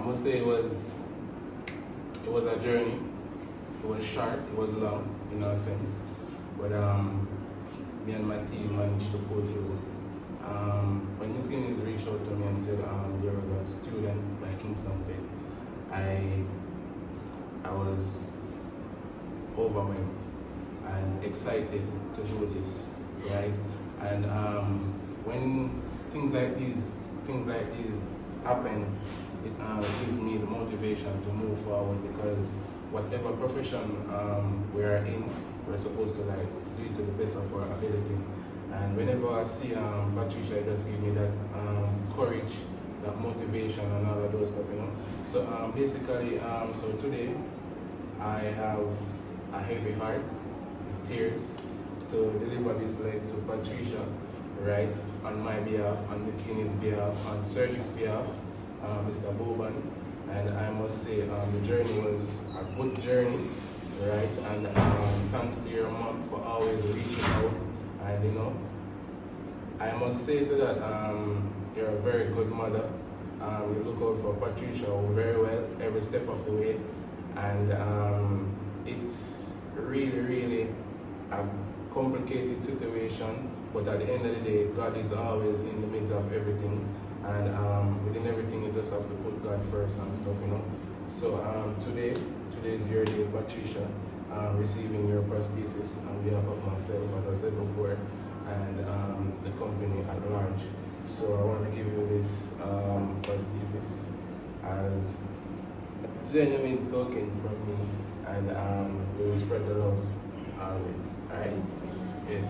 must say it was a journey. It was short, it was long in a sense, but me and my team managed to pull through. When Miss Guinness reached out to me and said there was a student by Kingston Tech, I was overwhelmed and excited to do this, right? And when things like these happen, it gives me the motivation to move forward, because whatever profession we are in, we're supposed to like do it to the best of our ability. And whenever I see Patricia, it just gives me that courage, that motivation, and all of those stuff, you know. So basically, so today I have a heavy heart, tears, to deliver this leg to Patricia, right, on my behalf, on Miss Guinness' behalf, on Sergic's behalf, Mr. Boban. And I must say the journey was a good journey, right, and thanks to your mom for always reaching out. And you know, I must say to that, you're a very good mother. You look out for Patricia very well every step of the way, and it's really a complicated situation, but at the end of the day, God is always in the midst of everything, and within everything you just have to put God first and stuff, you know. So today is your day, Patricia, receiving your prosthesis on behalf of myself, as I said before, and the company at large. So I want to give you this prosthesis as a genuine token from me, and we will spread the love always. Alright? Yeah.